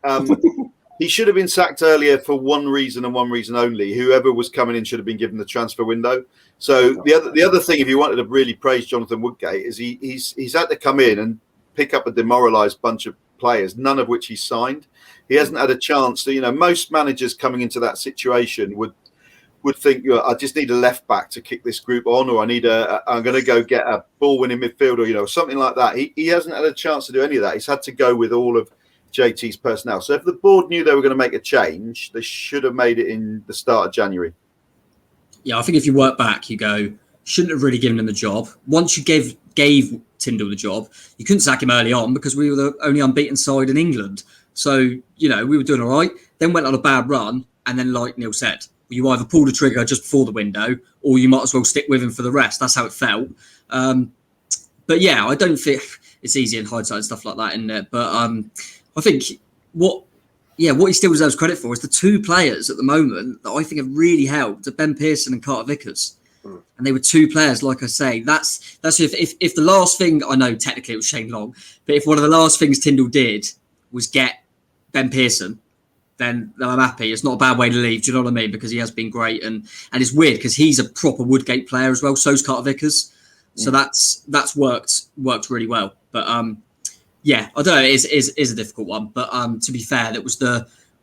he should have been sacked earlier for one reason and one reason only. Whoever was coming in should have been given the transfer window. So the other thing, if you wanted to really praise Jonathan Woodgate, is he's had to come in and pick up a demoralised bunch of players, none of which he signed. He hasn't had a chance to. Most managers coming into that situation would think, I just need a left back to kick this group on, or I'm going to go get a ball winning midfielder, something like that. He hasn't had a chance to do any of that. He's had to go with all of JT's personnel. So if the board knew they were going to make a change, they should have made it in the start of January. Yeah, I think if you work back, you go, shouldn't have really given him the job. Once you gave Tyndall the job, you couldn't sack him early on because we were the only unbeaten side in England. So, we were doing all right. Then went on a bad run. And then, like Neil said, you either pull the trigger just before the window or you might as well stick with him for the rest. That's how it felt. But yeah, I don't think it's easy in hindsight and stuff like that, isn't it? But I think what what he still deserves credit for is the two players at the moment that I think have really helped are Ben Pearson and Carter Vickers. And they were two players, like I say. That's if the last thing, I know technically it was Shane Long, but if one of the last things Tyndall did was get Ben Pearson, then I'm happy. It's not a bad way to leave. Do you know what I mean? Because he has been great, and it's weird because he's a proper Woodgate player as well. So's Carter Vickers, so that's worked really well. But I don't know. It is a difficult one. But to be fair, that was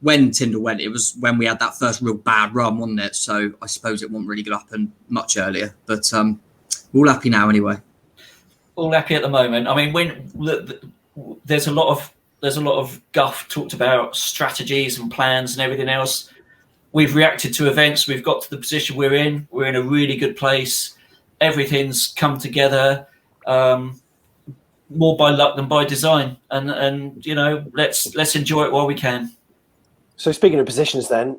when Tyndall went. It was when we had that first real bad run, wasn't it? So I suppose it wasn't really going to happen much earlier. But we're all happy now anyway. All happy at the moment. I mean, there's a lot of guff talked about strategies and plans and everything else. We've reacted to events. We've got to the position we're in. We're in a really good place. Everything's come together more by luck than by design. And let's enjoy it while we can. So speaking of positions then,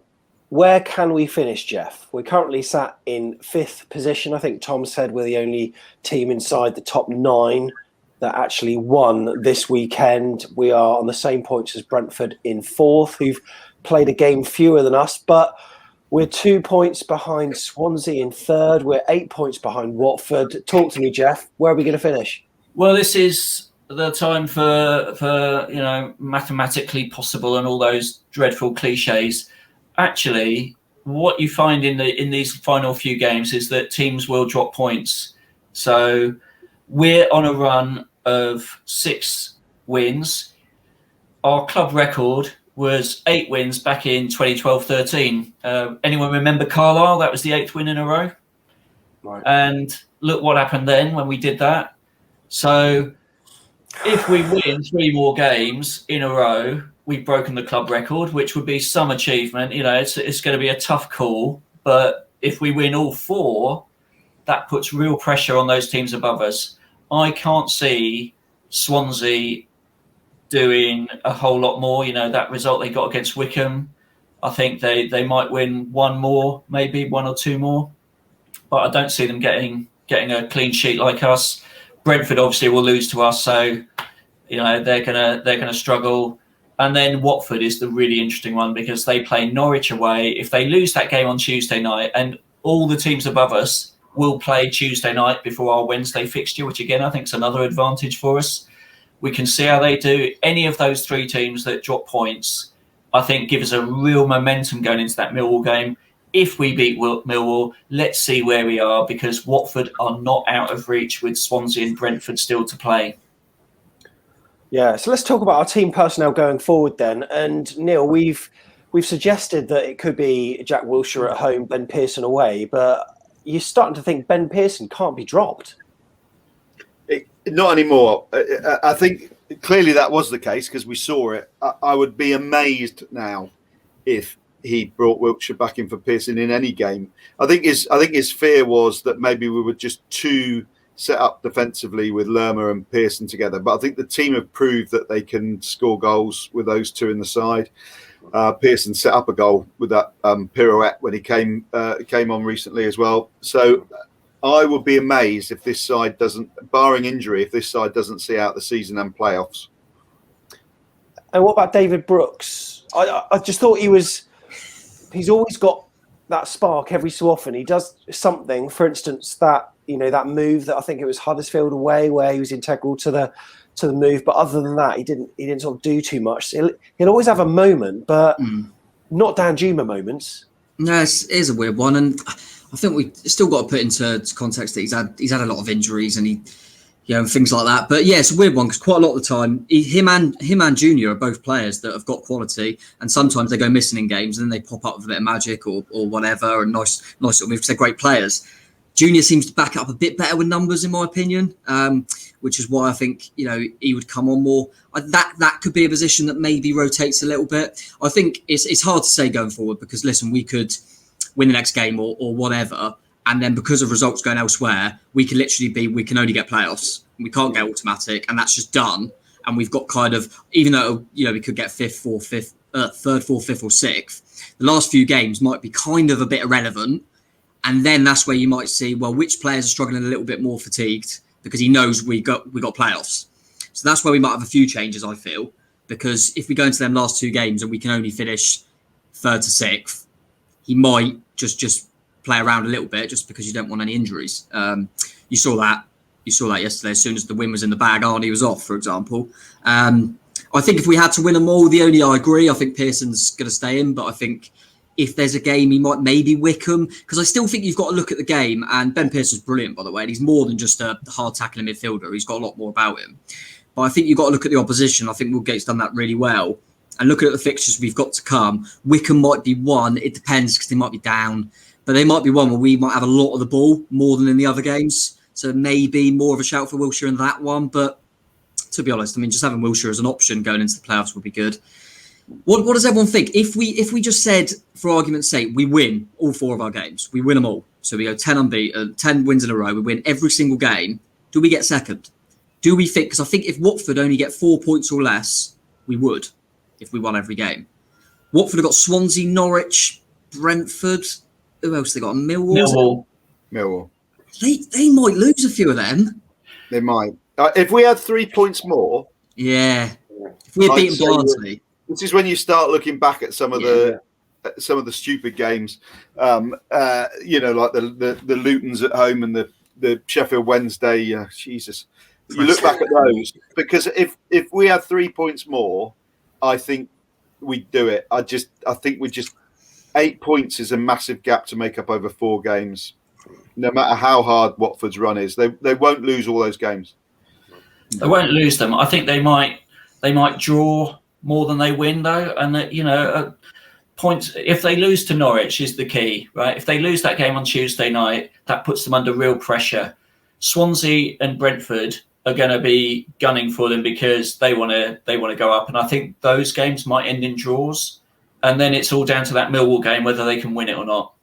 where can we finish, Jeff? We're currently sat in 5th position. I think Tom said we're the only team inside the top 9 that actually won this weekend. We are on the same points as Brentford in 4th, who've played a game fewer than us, but we're 2 points behind Swansea in 3rd. We're 8 points behind Watford. Talk to me, Jeff. Where are we going to finish? Well, this is the time for mathematically possible and all those dreadful cliches. Actually, what you find in these final few games is that teams will drop points. So we're on a run of 6 wins. Our club record was 8 wins back in 2012-13. Anyone remember Carlisle? That was the 8th win in a row. Right. And look what happened then when we did that. So if we win 3 more games in a row, we've broken the club record, which would be some achievement. It's going to be a tough call. But if we win all 4, that puts real pressure on those teams above us. I can't see Swansea doing a whole lot more. That result they got against Wickham, I think they might win 1 more, maybe 1 or 2 more. But I don't see them getting a clean sheet like us. Brentford obviously will lose to us, so they're gonna struggle. And then Watford is the really interesting one because they play Norwich away. If they lose that game on Tuesday night, and all the teams above us will play Tuesday night before our Wednesday fixture, which again I think is another advantage for us. We can see how they do. Any of those 3 teams that drop points, I think, give us a real momentum going into that Millwall game. If we beat Millwall, let's see where we are, because Watford are not out of reach with Swansea and Brentford still to play. Yeah, so let's talk about our team personnel going forward then. And Neil, we've suggested that it could be Jack Wilshere at home, Ben Pearson away, but you're starting to think Ben Pearson can't be dropped. Not anymore. I think clearly that was the case because we saw it. I would be amazed now if he brought Wilshere back in for Pearson in any game. I think his fear was that maybe we were just too set up defensively with Lerma and Pearson together. But I think the team have proved that they can score goals with those two in the side. Pearson set up a goal with that pirouette when he came on recently as well. So I would be amazed if this side doesn't, barring injury, if this side doesn't see out the season and playoffs. And what about David Brooks? I just thought he's always got that spark every so often. He does something, for instance, that move that I think it was Huddersfield away where he was integral to the move. But other than that, he didn't sort of do too much. He'll always have a moment, but not Danjuma moments. No, it is a weird one, and I think we still got to put into context that he's had a lot of injuries and and things like that. But yeah, it's a weird one because quite a lot of the time, him and Junior are both players that have got quality, and sometimes they go missing in games and then they pop up with a bit of magic or whatever, and nice sort of moves. They're great players. Junior seems to back it up a bit better with numbers, in my opinion, which is why I think he would come on more. That could be a position that maybe rotates a little bit. I think it's hard to say going forward because listen, we could win the next game or whatever, and then because of results going elsewhere, we can only get playoffs. We can't get automatic, and that's just done. And we've got kind of, even though we could get third, fourth, fifth, or sixth, the last few games might be kind of a bit irrelevant. And then that's where you might see, well, which players are struggling a little bit more fatigued because he knows we got playoffs. So that's where we might have a few changes, I feel. because if we go into them last 2 games and we can only finish 3rd to 6th, he might just play around a little bit just because you don't want any injuries. You saw that yesterday. As soon as the win was in the bag, Arnie was off, for example. I think if we had to win them all, I agree. I think Pearson's going to stay in, but I think if there's a game, he might maybe Wickham, because I still think you've got to look at the game. And Ben Pearson's brilliant, by the way. And he's more than just a hard tackling midfielder. He's got a lot more about him. But I think you've got to look at the opposition. I think Woodgate's done that really well. And looking at the fixtures we've got to come, Wickham might be one. It depends because they might be down. But they might be one where we might have a lot of the ball more than in the other games. So maybe more of a shout for Wilshere in that one. But to be honest, I mean, just having Wilshere as an option going into the playoffs would be good. What does everyone think? If we just said, for argument's sake, we win all 4 of our games, we win them all. So we go 10 unbeaten, 10 wins in a row, we win every single game. Do we get second? Do we think? Because I think if Watford only get 4 points or less, we would, if we won every game. Watford have got Swansea, Norwich, Brentford. Who else they got? Millwall. They might lose a few of them. They might. If we had 3 points more. Yeah. If we had beaten Barnsley. This is when you start looking back at some of the stupid games, like the Lutons at home and the Sheffield Wednesday. Jesus, you look back at those, because if we had 3 points more, I think we'd do it. I think 8 points is a massive gap to make up over 4 games. No matter how hard Watford's run is, they won't lose all those games. They won't lose them. I think they might draw more than they win, though, and points. If they lose to Norwich is the key, right? If they lose that game on Tuesday night, that puts them under real pressure. Swansea and Brentford are going to be gunning for them because they want to go up, and I think those games might end in draws, and then it's all down to that Millwall game whether they can win it or not.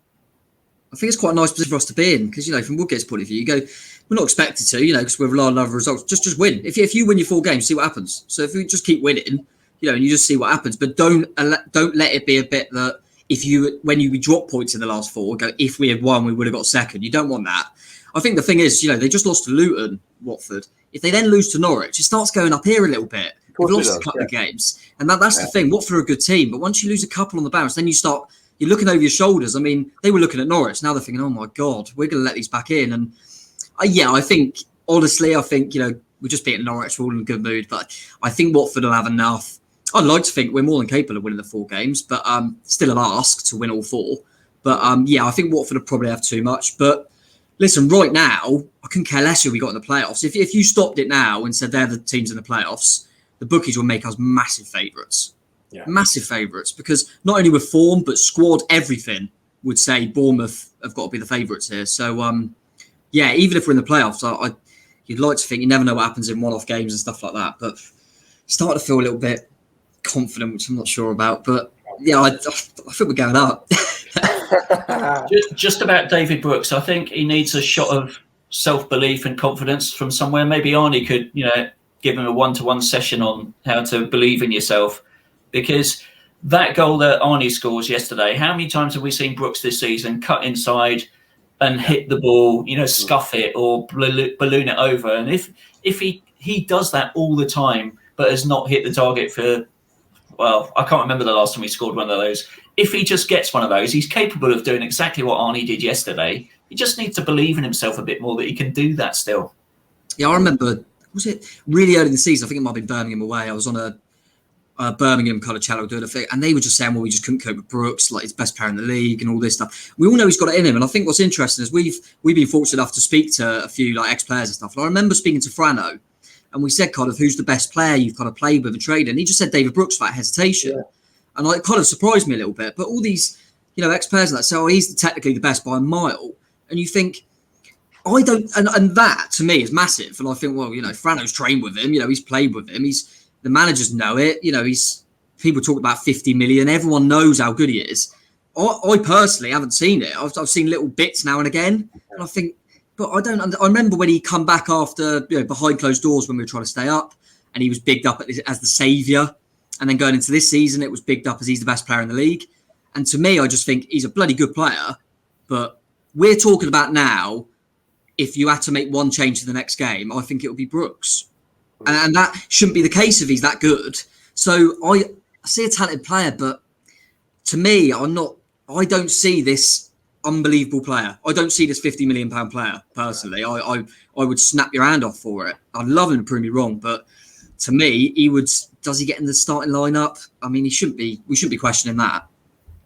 I think it's quite a nice position for us to be in because, from Woodgate's point of view, you go, we're not expected to, because we're relying on other results. Just win. If you win your 4 games, see what happens. So if we just keep winning, and you just see what happens, but don't let it be a bit that when you drop points in the last 4, go, if we had won, we would have got second. You don't want that. I think the thing is, they just lost to Luton, Watford. If they then lose to Norwich, it starts going up here a little bit. We've lost a couple of games, and that's the thing. Watford are a good team, but once you lose a couple on the bounce, then you're looking over your shoulders. I mean, they were looking at Norwich. Now they're thinking, oh my God, we're going to let these back in. And I think, honestly, we're just beating Norwich. We're all in a good mood, but I think Watford will have enough. I'd like to think we're more than capable of winning the 4 games, but still an ask to win all 4. But I think Watford will probably have too much. But listen, right now, I couldn't care less who we got in the playoffs. If you stopped it now and said they're the teams in the playoffs, the bookies will make us massive favourites. Yeah. Massive favourites, because not only with form, but squad, everything would say Bournemouth have got to be the favourites here. So, even if we're in the playoffs, you'd like to think you never know what happens in one-off games and stuff like that. But starting to feel a little bit confident, which I'm not sure about, but I think we're going up. just about David Brooks, I think he needs a shot of self-belief and confidence from somewhere. Maybe Arnie could give him a 1-to-1 session on how to believe in yourself, because that goal that Arnie scores yesterday, how many times have we seen Brooks this season cut inside and hit the ball, scuff it or balloon it over? And if he does that all the time but has not hit the target for, well, I can't remember the last time he scored one of those. If he just gets one of those, he's capable of doing exactly what Arnie did yesterday. He just needs to believe in himself a bit more that he can do that still. Yeah, I remember, was it really early in the season? I think it might have been Birmingham away. I was on a Birmingham kind of channel doing a thing, and they were just saying, well, we just couldn't cope with Brooks, like he's best player in the league and all this stuff. We all know he's got it in him, and I think what's interesting is we've been fortunate enough to speak to a few ex-players and stuff. And I remember speaking to Frano, and we said kind of who's the best player you've kind of played with and traded, and he just said David Brooks without hesitation. Yeah. And it kind of surprised me a little bit. But all these, ex-players that say, oh, he's technically the best by a mile. And you think, I don't, and that to me is massive. And I think, well, Frano's trained with him, he's played with him. The managers know it, people talk about 50 million. Everyone knows how good he is. I personally haven't seen it. I've seen little bits now and again. And I think, but I remember when he come back after, behind closed doors when we were trying to stay up, and he was bigged up as the saviour. And then going into this season, it was bigged up as he's the best player in the league. And to me, I just think he's a bloody good player. But we're talking about now, if you had to make one change to the next game, I think it would be Brooks. And that shouldn't be the case if he's that good. So I see a talented player, but to me, I don't see this unbelievable player. I don't see this £50 million player personally. I would snap your hand off for it. I'd love him to prove me wrong, but to me, he would. Does he get in the starting lineup? I mean, he shouldn't be. We shouldn't be questioning that.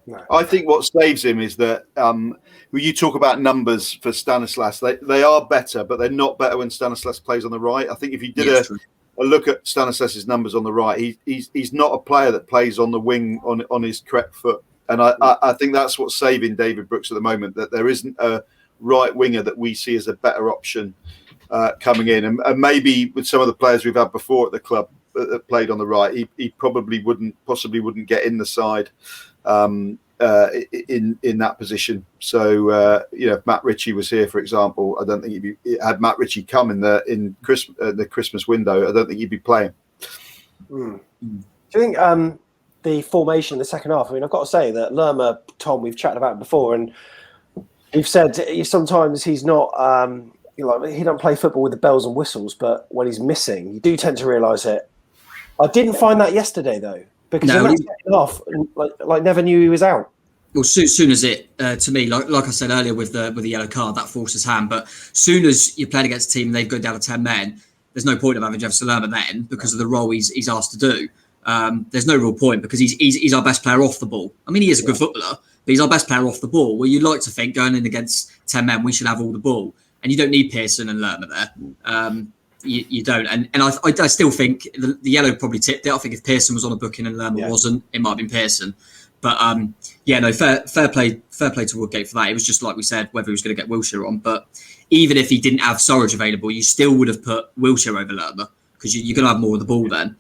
No. I think what saves him is that when you talk about numbers for Stanislas, they are better, but they're not better when Stanislas plays on the right. I think if you did a look at Stanislas's numbers on the right, he's not a player that plays on the wing on his correct foot. And I think that's what's saving David Brooks at the moment, that there isn't a right winger that we see as a better option coming in. And maybe with some of the players we've had before at the club that played on the right, he possibly wouldn't get in the side in that position. So if Matt Ritchie was here, for example, I don't think had Matt Ritchie come in the Christmas window, I don't think he'd be playing. Do you think the formation in the second half? I mean, I've got to say that Lerma, Tom, we've chatted about it before, and we've said sometimes he's not. He don't play football with the bells and whistles, but when he's missing, you do tend to realise it. I didn't find that yesterday though, because in that second half, like never knew he was out. Well, soon as it, to me, like I said earlier with the yellow card, that forced his hand. But soon as you're playing against a team and they've gone down to 10 men, there's no point of having Jefferson Lerma then because of the role he's asked to do. There's no real point because he's our best player off the ball. I mean, he is a good footballer, but he's our best player off the ball. Well, you'd like to think going in against 10 men, we should have all the ball. And you don't need Pearson and Lerma there. You don't. And I still think the yellow probably tipped it. I think if Pearson was on a booking and Lerma wasn't, it might have been Pearson. But fair play to Woodgate for that. It was just like we said, whether he was going to get Wilshere on. But even if he didn't have Surridge available, you still would have put Wilshere over Lerma because you're going to have more of the ball then.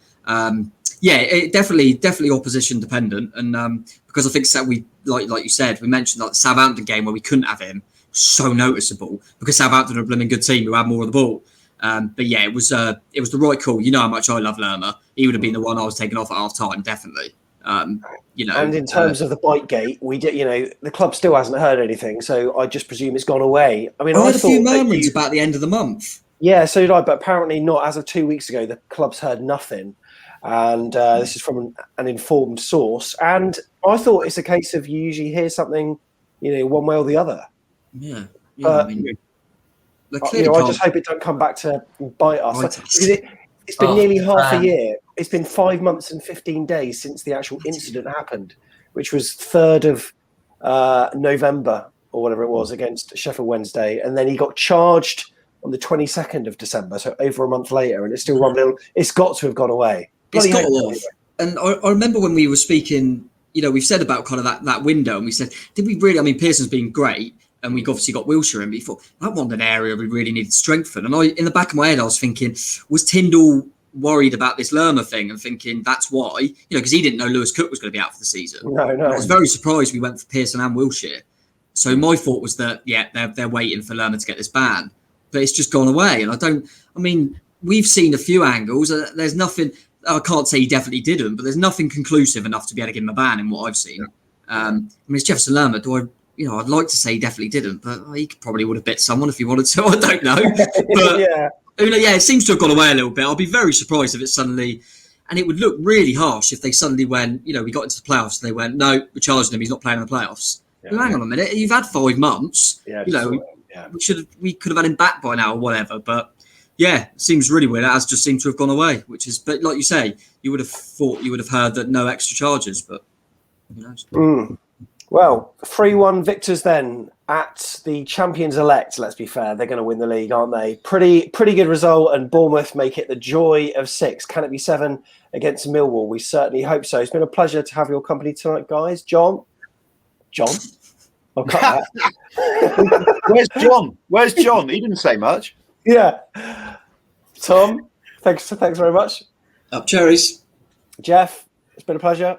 It definitely opposition dependent. And because I think we like you said, we mentioned like the Southampton game where we couldn't have him, so noticeable because Southampton are a blooming good team who had more of the ball. It was the right call. You know how much I love Lerma. He would have been the one I was taking off at half time, definitely. And in terms of the bite gate, we did. The club still hasn't heard anything, so I just presume it's gone away. I mean, I heard a few murmurings about the end of the month. Yeah, so did I, but apparently not. As of 2 weeks ago, the club's heard nothing, and this is from an informed source. And I thought it's a case of you usually hear something, one way or the other. Yeah. I just hope it don't come back to bite us. It's been nearly half a year. It's been 5 months and 15 days since the actual incident happened, which was 3rd of November or whatever it was against Sheffield Wednesday. And then he got charged on the 22nd of December, so over a month later, and it's still rumbling. It's got to have gone away. It's got off. And I remember when we were speaking, we've said about kind of that window, and we said, did we really? I mean, Pearson's been great. And we obviously got Wilshere in before. That wasn't an area we really needed to strengthen. And in the back of my head, I was thinking, was Tyndall worried about this Lerma thing and thinking that's why? Because he didn't know Lewis Cook was going to be out for the season. No. I was very surprised we went for Pearson and Wilshere. So my thought was that, they're waiting for Lerma to get this ban. But it's just gone away. And we've seen a few angles. There's nothing, I can't say he definitely didn't, but there's nothing conclusive enough to be able to give him a ban in what I've seen. It's Jefferson Lerma. I'd like to say he definitely didn't, but he probably would have bit someone if he wanted to. I don't know. But it seems to have gone away a little bit. I'll be very surprised if it suddenly, and it would look really harsh if they suddenly went, we got into the playoffs and they went, no, we're charging him. He's not playing in the playoffs. Hang on a minute. You've had 5 months. We could have had him back by now or whatever. But it seems really weird. It has just seemed to have gone away, but like you say, you would have thought you would have heard that no extra charges, but who knows? Well, 3-1 victors then at the champions elect. Let's be fair, they're going to win the league, aren't they? Pretty good result, and Bournemouth make it the joy of 6. Can it be 7 against Millwall? We certainly hope so. It's been a pleasure to have your company tonight, guys. John? I'll cut that. Where's John? He didn't say much. Yeah. Tom, thanks very much. Up Cherries. Jeff, it's been a pleasure.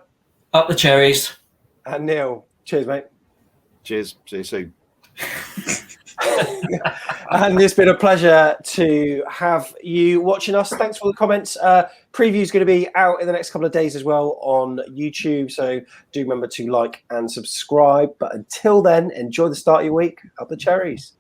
Up the Cherries. And Neil. Cheers, mate. Cheers. See you soon. And it's been a pleasure to have you watching us. Thanks for the comments. Preview is going to be out in the next couple of days as well on YouTube. So do remember to like and subscribe. But until then, enjoy the start of your week. Up the Cherries.